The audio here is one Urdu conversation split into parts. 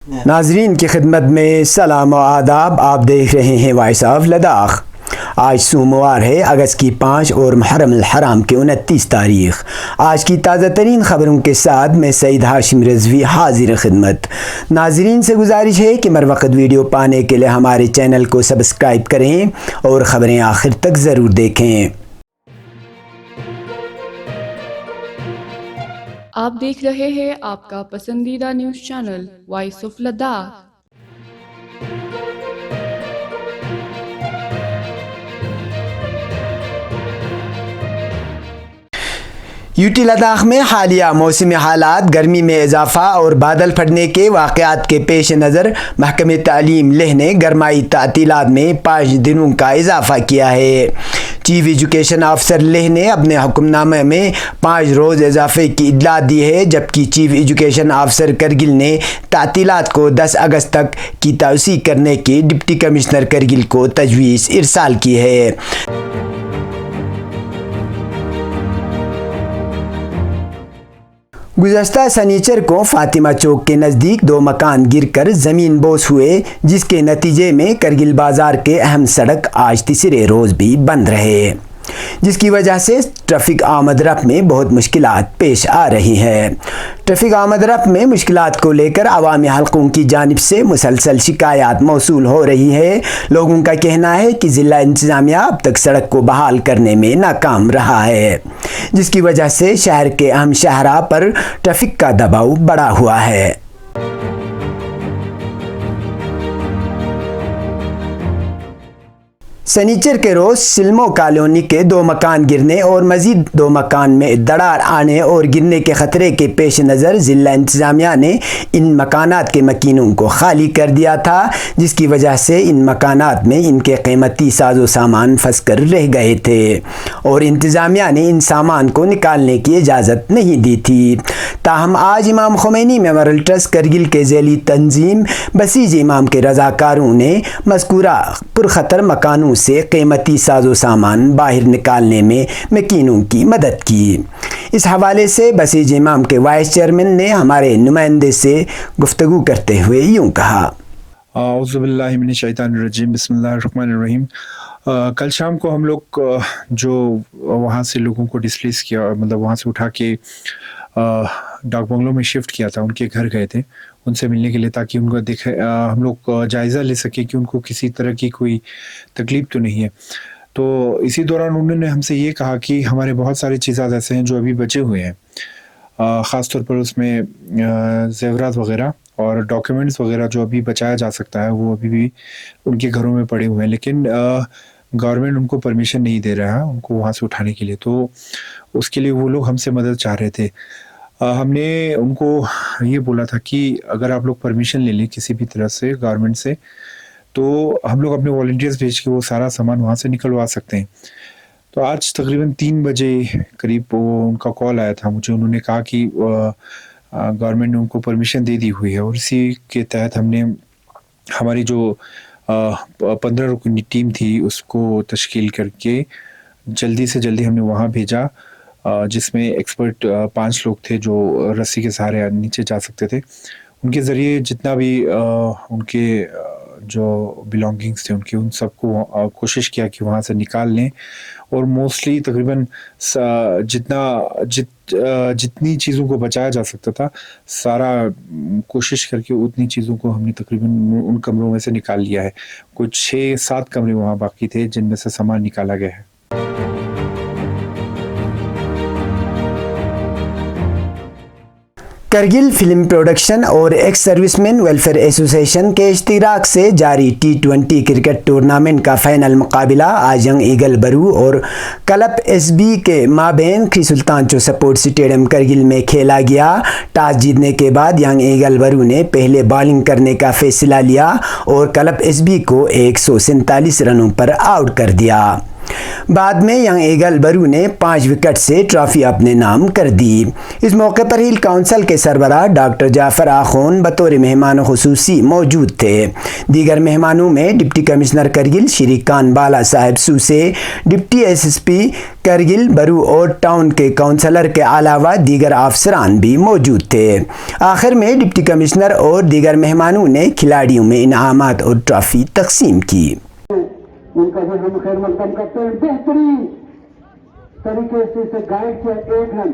ناظرین کی خدمت میں سلام و آداب. آپ دیکھ رہے ہیں وائس آف لداخ. آج سوموار ہے، اگست کی 5 اور محرم الحرام کی 29 تاریخ. آج کی تازہ ترین خبروں کے ساتھ میں سعید ہاشم رضوی حاضر خدمت. ناظرین سے گزارش ہے کہ بروقت ویڈیو پانے کے لیے ہمارے چینل کو سبسکرائب کریں اور خبریں آخر تک ضرور دیکھیں. آپ دیکھ رہے ہیں آپ کا پسندیدہ news channel voice of Ladakh. UT Ladakh میں حالیہ موسمی حالات، گرمی میں اضافہ اور بادل پھٹنے کے واقعات کے پیش نظر محکمہ تعلیم لیہ نے گرمائی تعطیلات میں 5 دنوں کا اضافہ کیا ہے. چیف ایجوکیشن آفیسر لیہ نے اپنے حکم نامے میں 5 روز اضافے کی اطلاع دی ہے، جبکہ چیف ایجوکیشن آفیسر کرگل نے تعطیلات کو 10 اگست تک کی توسیع کرنے کی ڈپٹی کمشنر کرگل کو تجویز ارسال کی ہے. گزشتہ سنیچر کو فاطمہ چوک کے نزدیک 2 مکان گر کر زمین بوس ہوئے، جس کے نتیجے میں کرگل بازار کے اہم سڑک آج تیسرے روز بھی بند رہے، جس کی وجہ سے ٹریفک آمد رفت میں بہت مشکلات پیش آ رہی ہیں. ٹریفک آمد رفت میں مشکلات کو لے کر عوامی حلقوں کی جانب سے مسلسل شکایات موصول ہو رہی ہے. لوگوں کا کہنا ہے کہ ضلع انتظامیہ اب تک سڑک کو بحال کرنے میں ناکام رہا ہے، جس کی وجہ سے شہر کے اہم شاہراہ پر ٹریفک کا دباؤ بڑھا ہوا ہے. سنیچر کے روز سلمو کالونی کے 2 مکان گرنے اور مزید 2 مکان میں دراڑ آنے اور گرنے کے خطرے کے پیش نظر ضلع انتظامیہ نے ان مکانات کے مکینوں کو خالی کر دیا تھا، جس کی وجہ سے ان مکانات میں ان کے قیمتی ساز و سامان پھنس کر رہ گئے تھے اور انتظامیہ نے ان سامان کو نکالنے کی اجازت نہیں دی تھی. تاہم آج امام خمینی میموریل ٹرسٹ کرگل کے ذیلی تنظیم بسیج امام کے رضاکاروں نے مذکورہ پرخطر مکانوں سے قیمتی ساز و سامان باہر نکالنے میں مکینوں کی مدد کی. اس حوالے سے بسیج امام کے وائس چیئرمین نے ہمارے نمائندے سے گفتگو کرتے ہوئے یوں کہا: اعوذ باللہ من الشیطان الرجیم، بسم اللہ الرحمن الرحیم. کل شام کو ہم لوگ جو وہاں سے لوگوں کو ڈسپلیس کیا، مطلب وہاں سے اٹھا کے ڈاک بنگلوں میں شفٹ کیا تھا، ان کے گھر گئے تھے ان سے ملنے کے لیے، تاکہ ان کو ہم لوگ جائزہ لے سکیں کہ ان کو کسی طرح کی کوئی تکلیف تو نہیں ہے. تو اسی دوران انہوں نے ہم سے یہ کہا کہ ہمارے بہت سارے چیزات ایسے ہیں جو ابھی بچے ہوئے ہیں، خاص طور پر اس میں زیورات وغیرہ اور ڈاکیومنٹس وغیرہ جو ابھی بچایا جا سکتا ہے، وہ ابھی بھی ان کے گھروں میں پڑے ہوئے ہیں، لیکن گورنمنٹ ان کو پرمیشن نہیں دے رہا ہے ان کو وہاں سے اٹھانے کے لیے. تو اس کے لیے وہ لوگ ہم سے مدد چاہ رہے تھے. ہم نے ان کو یہ بولا تھا کہ اگر آپ لوگ پرمیشن لے لیں کسی بھی طرح سے گورنمنٹ سے، تو ہم لوگ اپنے والنٹیئرز بھیج کے وہ سارا سامان وہاں سے نکلوا سکتے ہیں. تو آج تقریباً 3 بجے قریب وہ ان کا کال آیا تھا مجھے. انہوں نے کہا کہ گورنمنٹ نے ان کو پرمیشن دے دی ہوئی ہے، اور اسی کے تحت ہم نے ہماری جو 15 رکنی ٹیم تھی اس کو تشکیل کر کے جلدی سے جلدی ہم نے وہاں بھیجا، جس میں ایکسپرٹ 5 لوگ تھے جو رسی کے سہارے نیچے جا سکتے تھے. ان کے ذریعے جتنا بھی ان کے جو بلانگنگس تھے ان سب کو کوشش کیا کہ وہاں سے نکال لیں، اور موسٹلی تقریباً جتنی چیزوں کو بچایا جا سکتا تھا سارا کوشش کر کے اتنی چیزوں کو ہم نے تقریباً ان کمروں میں سے نکال لیا ہے. کچھ 6-7 کمرے وہاں باقی تھے جن میں سے سامان نکالا گیا ہے. کرگل فلم پروڈکشن اور ایکس سروس مین ویلفیئر ایسوسی ایشن کے اشتراک سے جاری T20 کرکٹ ٹورنامنٹ کا فائنل مقابلہ آج ینگ ایگل برو اور کلب ایس بی کے مابین خی سلطان چو سپورٹ اسٹیڈیم کرگل میں کھیلا گیا. ٹاس جیتنے کے بعد ینگ ایگل برو نے پہلے بالنگ کرنے کا فیصلہ لیا اور کلب ایس بی کو 147 رنوں پر آؤٹ کر دیا. بعد میں ینگ ایگل برو نے 5 وکٹ سے ٹرافی اپنے نام کر دی۔ اس موقع پر ہل کونسل کے سربراہ ڈاکٹر جعفر آخون بطور مہمان خصوصی موجود تھے۔ دیگر مہمانوں میں ڈپٹی کمشنر کرگل شری کان بالا صاحب سوسے، ڈپٹی SSP کرگل برو اور ٹاؤن کے کونسلر کے علاوہ دیگر افسران بھی موجود تھے۔ آخر میں ڈپٹی کمشنر اور دیگر مہمانوں نے کھلاڑیوں میں انعامات اور ٹرافی تقسیم کی۔ ان کا بھی ہم خیر مقدم کرتے ہیں، بہترین طریقے سے اسے گائیڈ کیا 1 رن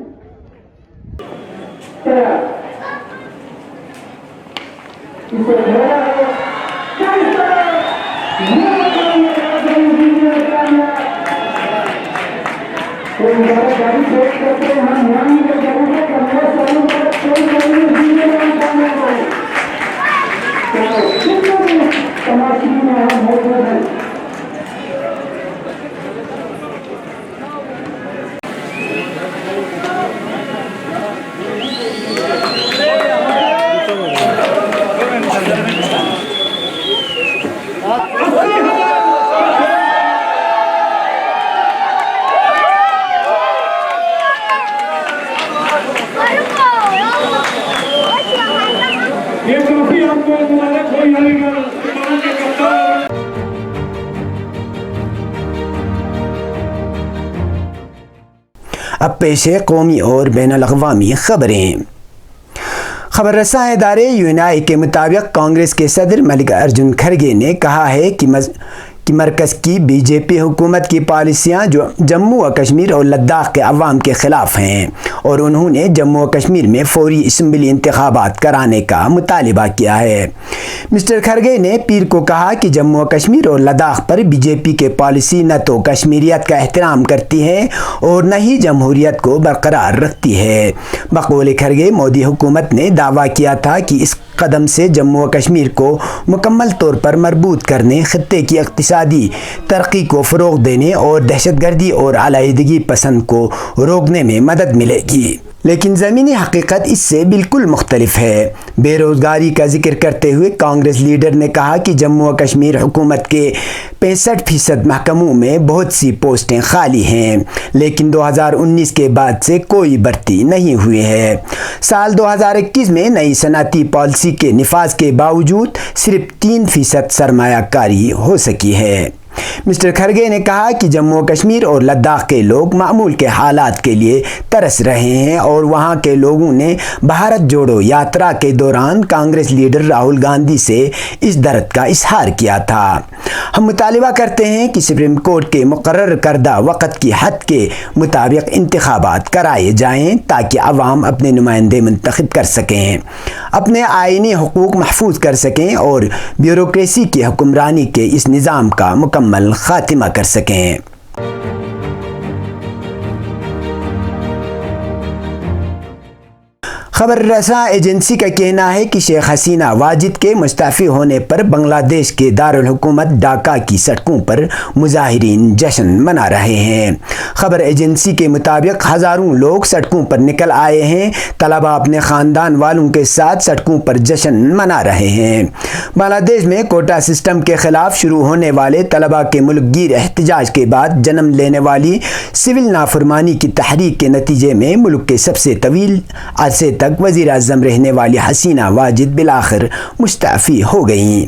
اب پیش ہے قومی اور بین الاقوامی خبریں۔ خبر رساں ادارے یونائی کے مطابق کانگریس کے صدر ملک ارجن کھرگے نے کہا ہے کہ مرکز کی BJP حکومت کی پالیسیاں جو جموں و کشمیر اور لداخ کے عوام کے خلاف ہیں، اور انہوں نے جموں و کشمیر میں فوری اسمبلی انتخابات کرانے کا مطالبہ کیا ہے۔ مسٹر کھرگے نے پیر کو کہا کہ جموں و کشمیر اور لداخ پر BJP کے پالیسی نہ تو کشمیریت کا احترام کرتی ہے اور نہ ہی جمہوریت کو برقرار رکھتی ہے۔ بقول کھرگے مودی حکومت نے دعویٰ کیا تھا کہ اس قدم سے جموں و کشمیر کو مکمل طور پر مربوط کرنے، خطے کی اقتصادی ترقی کو فروغ دینے اور دہشت گردی اور علیحدگی پسند کو روکنے میں مدد ملے گی، لیکن زمینی حقیقت اس سے بالکل مختلف ہے۔ بے روزگاری کا ذکر کرتے ہوئے کانگریس لیڈر نے کہا کہ جموں و کشمیر حکومت کے 65% محکموں میں بہت سی پوسٹیں خالی ہیں، لیکن 2019 کے بعد سے کوئی بھرتی نہیں ہوئی ہے۔ سال 2021 میں نئی صنعتی پالیسی کے نفاذ کے باوجود صرف 3% سرمایہ کاری ہو سکی ہے۔ مسٹر کھرگے نے کہا کہ جموں و کشمیر اور لداخ کے لوگ معمول کے حالات کے لیے ترس رہے ہیں، اور وہاں کے لوگوں نے بھارت جوڑو یاترا کے دوران کانگریس لیڈر راہل گاندھی سے اس درد کا اظہار کیا تھا۔ ہم مطالبہ کرتے ہیں کہ سپریم کورٹ کے مقرر کردہ وقت کی حد کے مطابق انتخابات کرائے جائیں تاکہ عوام اپنے نمائندے منتخب کر سکیں، اپنے آئینی حقوق محفوظ کر سکیں اور بیوروکریسی کی حکمرانی کے اس نظام کا مکمل خاتمہ کر سکیں۔ خبر رساں ایجنسی کا کہنا ہے کہ شیخ حسینہ واجد کے مستعفی ہونے پر بنگلہ دیش کے دارالحکومت ڈھاکہ کی سڑکوں پر مظاہرین جشن منا رہے ہیں۔ خبر ایجنسی کے مطابق ہزاروں لوگ سڑکوں پر نکل آئے ہیں۔ طلباء اپنے خاندان والوں کے ساتھ سڑکوں پر جشن منا رہے ہیں۔ بنگلہ دیش میں کوٹا سسٹم کے خلاف شروع ہونے والے طلباء کے ملک گیر احتجاج کے بعد جنم لینے والی سول نافرمانی کی تحریک کے نتیجے میں ملک کے سب سے طویل عرصے تک وزیر اعظم رہنے والی حسینہ واجد بالآخر مستعفی ہو گئیں۔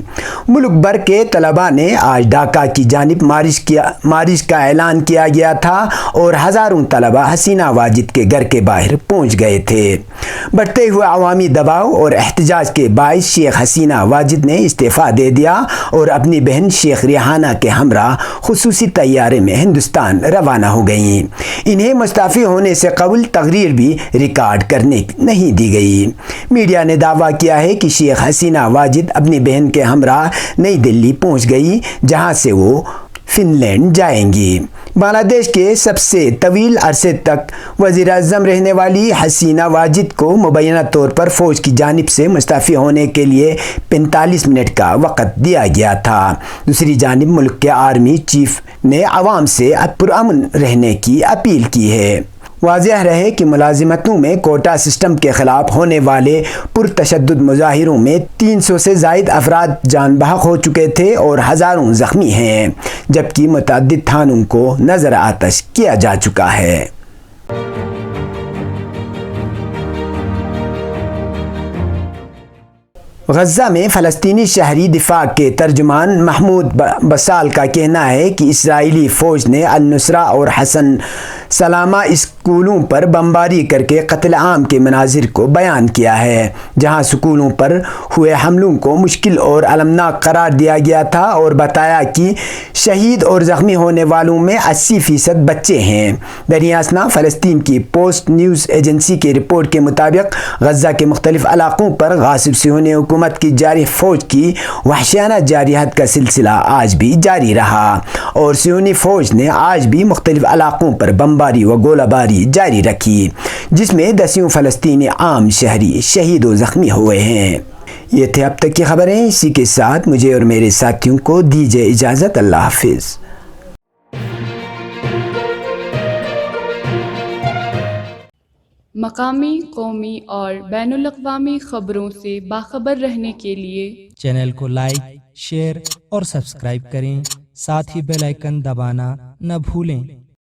ملک بھر کے طلباء نے آج ڈھاکہ کی جانب مارچ کا اعلان کیا گیا تھا اور ہزاروں طلباء حسینہ واجد کے گھر کے باہر پہنچ گئے تھے۔ بڑھتے ہوئے عوامی دباؤ اور احتجاج کے باعث شیخ حسینہ واجد نے استعفیٰ دے دیا اور اپنی بہن شیخ ریحانہ کے ہمراہ خصوصی طیارے میں ہندوستان روانہ ہو گئیں۔ انہیں مستعفی ہونے سے قبل تقریر بھی ریکارڈ کرنے نہیں دی گئی۔ میڈیا نے دعویٰ کیا ہے کہ شیخ حسینہ واجد اپنی بہن کے ہمراہ نئی دلی پہنچ گئی، جہاں سے وہ فن لینڈ جائیں گی۔ بنگلہ دیش کے سب سے طویل عرصے تک وزیر اعظم رہنے والی حسینہ واجد کو مبینہ طور پر فوج کی جانب سے مستعفی ہونے کے لیے 45 منٹ کا وقت دیا گیا تھا۔ دوسری جانب ملک کے آرمی چیف نے عوام سے پرامن رہنے کی اپیل کی ہے۔ واضح رہے کہ ملازمتوں میں کوٹا سسٹم کے خلاف ہونے والے پرتشدد مظاہروں میں 300 سے زائد افراد جان بحق ہو چکے تھے اور ہزاروں زخمی ہیں، جبکہ متعدد تھانوں کو نظر آتش کیا جا چکا ہے۔ غزہ میں فلسطینی شہری دفاع کے ترجمان محمود بسال کا کہنا ہے کہ اسرائیلی فوج نے النصرہ اور حسن سلامہ اسکولوں پر بمباری کر کے قتل عام کے مناظر کو بیان کیا ہے، جہاں اسکولوں پر ہوئے حملوں کو مشکل اور المناک قرار دیا گیا تھا اور بتایا کہ شہید اور زخمی ہونے والوں میں 80% بچے ہیں۔ دریاسنا فلسطین کی پوسٹ نیوز ایجنسی کی رپورٹ کے مطابق غزہ کے مختلف علاقوں پر غاصب صہیونی حکومت کی جاری فوج کی وحشیانہ جارحیت کا سلسلہ آج بھی جاری رہا اور صہیونی فوج نے آج بھی مختلف علاقوں پر بمباری و گولہ باری جاری رکھی، جس میں دسیوں فلسطینی عام شہری شہید و زخمی ہوئے ہیں۔ یہ تھے اب تک کی خبریں، اسی کے ساتھ مجھے اور میرے ساتھیوں کو دیجیے اجازت۔ اللہ حافظ۔ مقامی، قومی اور بین الاقوامی خبروں سے باخبر رہنے کے لیے چینل کو لائک، شیئر اور سبسکرائب کریں، ساتھ ہی بیل آئیکن دبانا نہ بھولیں۔